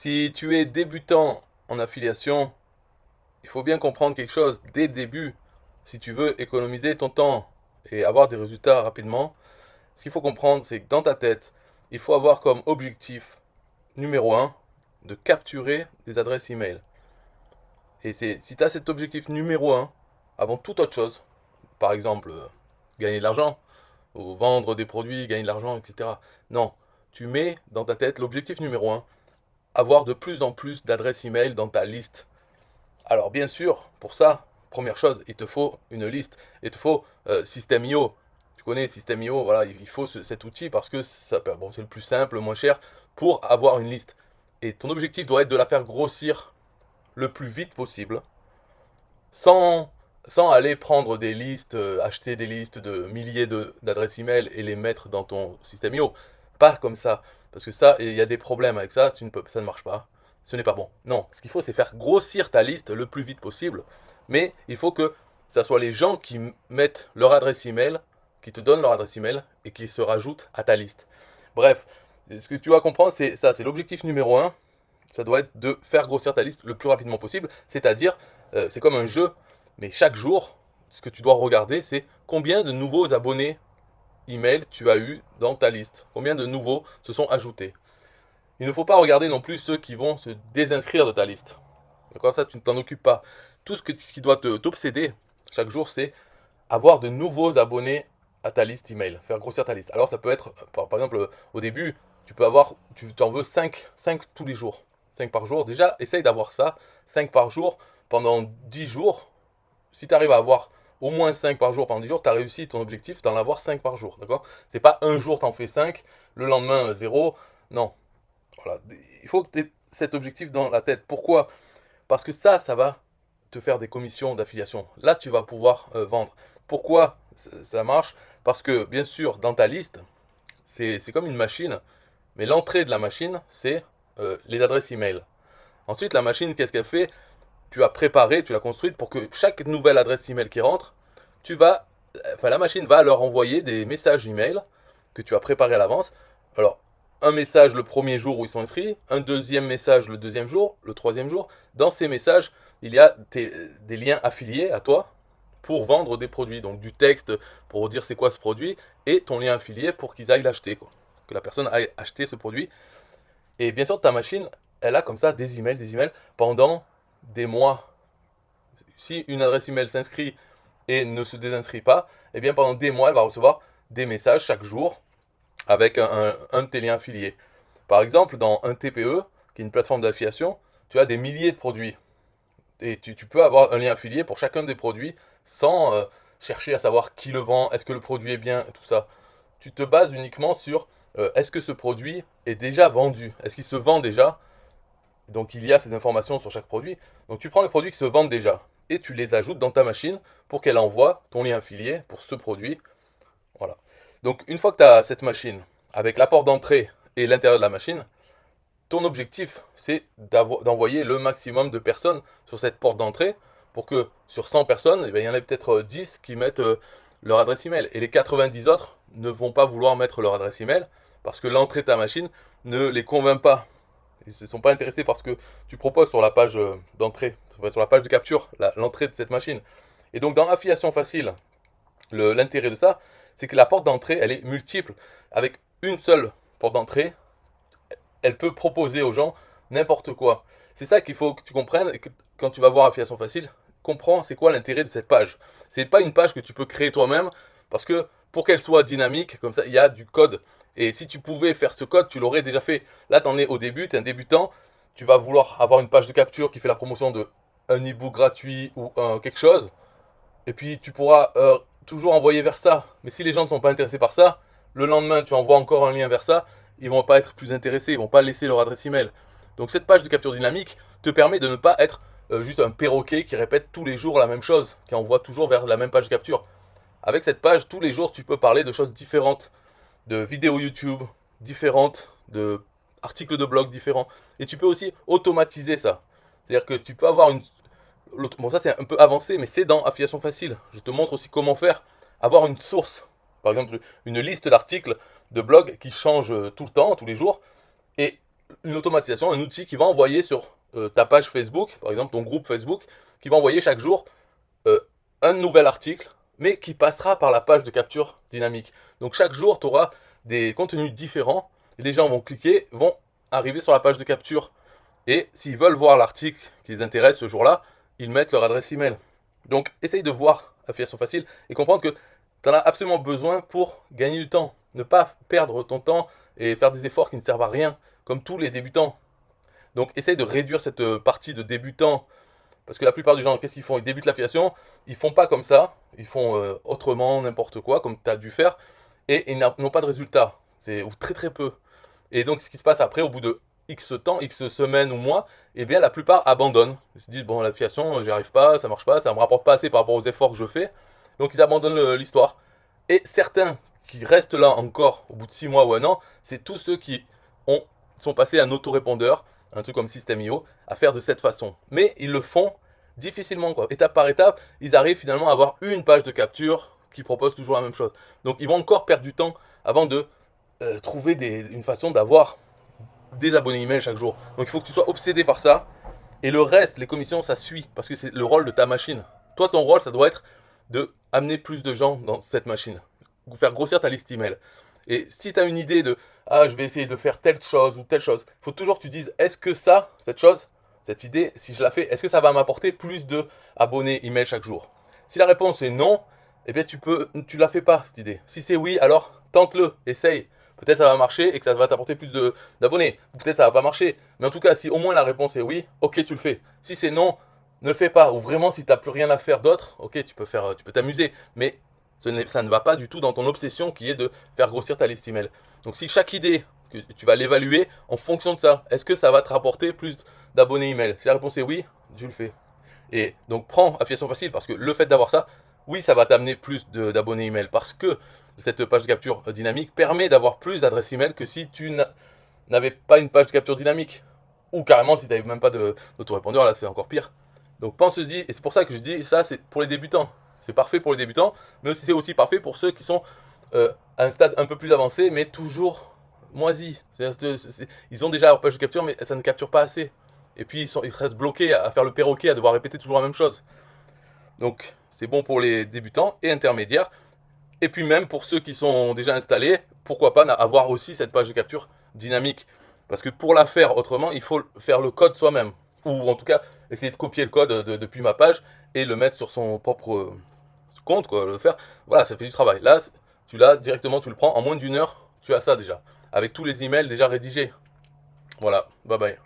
Si tu es débutant en affiliation, il faut bien comprendre quelque chose dès le début. Si tu veux économiser ton temps et avoir des résultats rapidement, ce qu'il faut comprendre, c'est que dans ta tête, il faut avoir comme objectif numéro un de capturer des adresses email. Et si tu as cet objectif numéro un, avant toute autre chose, par exemple gagner de l'argent, ou vendre des produits, gagner de l'argent, etc. Non, tu mets dans ta tête l'objectif numéro un, avoir de plus en plus d'adresses email dans ta liste. Alors bien sûr, pour ça, première chose, il te faut une liste. Il te faut System.io. Tu connais System.io, voilà, il faut cet outil parce que bon, c'est le plus simple, le moins cher pour avoir une liste. Et ton objectif doit être de la faire grossir le plus vite possible, sans, sans aller prendre des listes, acheter des listes de milliers d'adresses email et les mettre dans ton System.io. Pas comme ça, parce que ça, il y a des problèmes avec ça, ça ne marche pas. Ce n'est pas bon. Non, ce qu'il faut, c'est faire grossir ta liste le plus vite possible. Mais il faut que ça soit les gens qui mettent leur adresse email, qui te donnent leur adresse email et qui se rajoutent à ta liste. Bref, ce que tu vas comprendre, c'est ça, c'est l'objectif numéro un. Ça doit être de faire grossir ta liste le plus rapidement possible. C'est-à-dire, c'est comme un jeu, mais chaque jour, ce que tu dois regarder, c'est combien de nouveaux abonnés email tu as eu dans ta liste. Combien de nouveaux se sont ajoutés. Il ne faut pas regarder non plus ceux qui vont se désinscrire de ta liste. D'accord, ça, tu ne t'en occupes pas. Ce qui doit t'obséder chaque jour, c'est avoir de nouveaux abonnés à ta liste email, faire grossir ta liste. Alors ça peut être, par exemple, au début, tu t'en veux 5 tous les jours. 5 par jour. Déjà, essaye d'avoir ça, 5 par jour, pendant 10 jours. Si tu arrives à avoir au moins 5 par jour pendant 10 jours, tu as réussi ton objectif d'en avoir 5 par jour. D'accord? C'est pas un jour t'en fais 5, le lendemain 0. Non. Voilà. Il faut que tu aies cet objectif dans la tête. Pourquoi? Parce que ça va te faire des commissions d'affiliation. Là, tu vas pouvoir vendre. Pourquoi ça marche? Parce que, bien sûr, dans ta liste, c'est comme une machine, mais l'entrée de la machine, c'est les adresses email. Ensuite, la machine, qu'est-ce qu'elle fait? Tu as préparé, tu l'as construite pour que chaque nouvelle adresse email qui rentre, la machine va leur envoyer des messages email que tu as préparés à l'avance. Alors, un message le premier jour où ils sont inscrits, un deuxième message le deuxième jour, le troisième jour. Dans ces messages, il y a des liens affiliés à toi pour vendre des produits. Donc du texte pour dire c'est quoi ce produit et ton lien affilié pour qu'ils aillent l'acheter, quoi. Que la personne aille acheter ce produit. Et bien sûr, ta machine, elle a comme ça des emails pendant des mois. Si une adresse email s'inscrit et ne se désinscrit pas, eh bien pendant des mois, elle va recevoir des messages chaque jour avec un de tes liens affiliés. Par exemple, dans un TPE, qui est une plateforme d'affiliation, tu as des milliers de produits. Et tu peux avoir un lien affilié pour chacun des produits sans chercher à savoir qui le vend, est-ce que le produit est bien, tout ça. Tu te bases uniquement sur est-ce que ce produit est déjà vendu, est-ce qu'il se vend déjà. Donc il y a ces informations sur chaque produit. Donc tu prends les produits qui se vendent déjà et tu les ajoutes dans ta machine pour qu'elle envoie ton lien affilié pour ce produit. Voilà. Donc une fois que tu as cette machine avec la porte d'entrée et l'intérieur de la machine, ton objectif c'est d'envoyer le maximum de personnes sur cette porte d'entrée pour que sur 100 personnes, eh bien, il y en ait peut-être 10 qui mettent leur adresse email. Et les 90 autres ne vont pas vouloir mettre leur adresse email parce que l'entrée de ta machine ne les convainc pas. Ils ne sont pas intéressés par ce que tu proposes sur la page d'entrée, sur la page de capture, l'entrée de cette machine. Et donc dans l'affiliation facile, l'intérêt de ça, c'est que la porte d'entrée, elle est multiple. Avec une seule porte d'entrée, elle peut proposer aux gens n'importe quoi. C'est ça qu'il faut que tu comprennes et que quand tu vas voir affiliation facile, comprends c'est quoi l'intérêt de cette page. C'est pas une page que tu peux créer toi-même parce que pour qu'elle soit dynamique, comme ça, il y a du code. Et si tu pouvais faire ce code, tu l'aurais déjà fait. Là, tu en es au début, tu es un débutant, tu vas vouloir avoir une page de capture qui fait la promotion de un e-book gratuit ou quelque chose. Et puis tu pourras toujours envoyer vers ça. Mais si les gens ne sont pas intéressés par ça, le lendemain tu envoies encore un lien vers ça, ils vont pas être plus intéressés, ils vont pas laisser leur adresse email. Donc cette page de capture dynamique te permet de ne pas être juste un perroquet qui répète tous les jours la même chose, qui envoie toujours vers la même page de capture. Avec cette page, tous les jours tu peux parler de choses différentes, de vidéos YouTube différentes, de articles de blog différents. Et tu peux aussi automatiser ça. C'est-à-dire que tu peux avoir bon, ça c'est un peu avancé, mais c'est dans Affiliation Facile. Je te montre aussi comment faire. Avoir une source, par exemple une liste d'articles de blog qui change tout le temps, tous les jours. Et une automatisation, un outil qui va envoyer sur ta page Facebook, par exemple ton groupe Facebook, qui va envoyer chaque jour euh, un nouvel article, mais qui passera par la page de capture dynamique. Donc chaque jour, tu auras des contenus différents, et les gens vont cliquer, vont arriver sur la page de capture. Et s'ils veulent voir l'article qui les intéresse ce jour-là, ils mettent leur adresse email. Donc essaye de voir Affiliation Facile et comprendre que tu en as absolument besoin pour gagner du temps. Ne pas perdre ton temps et faire des efforts qui ne servent à rien, comme tous les débutants. Donc essaye de réduire cette partie de débutant. Parce que la plupart des gens, qu'est-ce qu'ils font? Ils débutent l'affiliation, ils font pas comme ça, ils font autrement, n'importe quoi, comme tu as dû faire, et ils n'ont pas de résultat. C'est ou très très peu. Et donc ce qui se passe après, au bout de X temps, X semaines ou mois, eh bien la plupart abandonnent. Ils se disent, bon, l'affiliation, j'y arrive pas, ça marche pas, ça me rapporte pas assez par rapport aux efforts que je fais. Donc ils abandonnent l'histoire. Et certains qui restent là encore au bout de 6 mois ou un an, c'est tous ceux qui sont passés à un autorépondeur, un truc comme System.io, à faire de cette façon. Mais ils le font difficilement, quoi. Étape par étape, ils arrivent finalement à avoir une page de capture qui propose toujours la même chose. Donc ils vont encore perdre du temps avant de trouver une façon d'avoir des abonnés email chaque jour. Donc il faut que tu sois obsédé par ça. Et le reste, les commissions, ça suit. Parce que c'est le rôle de ta machine. Toi, ton rôle, ça doit être de amener plus de gens dans cette machine. Ou faire grossir ta liste email. Et si tu as une idée de ah, je vais essayer de faire telle chose ou telle chose, il faut toujours que tu dises est-ce que ça, cette chose, cette idée, si je la fais, est-ce que ça va m'apporter plus de abonnés email chaque jour? Si la réponse est non, eh bien tu la fais pas cette idée. Si c'est oui, alors tente-le, essaye. Peut-être ça va marcher et que ça va t'apporter plus d'abonnés. Ou peut-être ça va pas marcher. Mais en tout cas, si au moins la réponse est oui, ok, tu le fais. Si c'est non, ne le fais pas. Ou vraiment, si tu n'as plus rien à faire d'autre, ok, tu peux t'amuser. Mais ça ne va pas du tout dans ton obsession qui est de faire grossir ta liste email. Donc si chaque idée, que tu vas l'évaluer en fonction de ça, est-ce que ça va te rapporter plus d'abonnés email? Si la réponse est oui, tu le fais. Et donc prends Affiliation Facile parce que le fait d'avoir ça, oui, ça va t'amener plus d'abonnés email parce que cette page de capture dynamique permet d'avoir plus d'adresses email que si tu n'avais pas une page de capture dynamique. Ou carrément si tu n'avais même pas d'autorépondeur, là c'est encore pire. Donc pense-y, et c'est pour ça que je dis ça, c'est pour les débutants. C'est parfait pour les débutants, mais c'est aussi parfait pour ceux qui sont à un stade un peu plus avancé, mais toujours moisis. Ils ont déjà leur page de capture, mais ça ne capture pas assez. Et puis ils restent bloqués à faire le perroquet, à devoir répéter toujours la même chose. Donc c'est bon pour les débutants et intermédiaires. Et puis même pour ceux qui sont déjà installés, pourquoi pas avoir aussi cette page de capture dynamique. Parce que pour la faire autrement, il faut faire le code soi-même. Ou en tout cas, essayer de copier le code depuis ma page et le mettre sur son propre compte, quoi, le faire. Voilà, ça fait du travail. Là, tu l'as directement, tu le prends. En moins d'une heure, tu as ça déjà. Avec tous les emails déjà rédigés. Voilà, bye bye.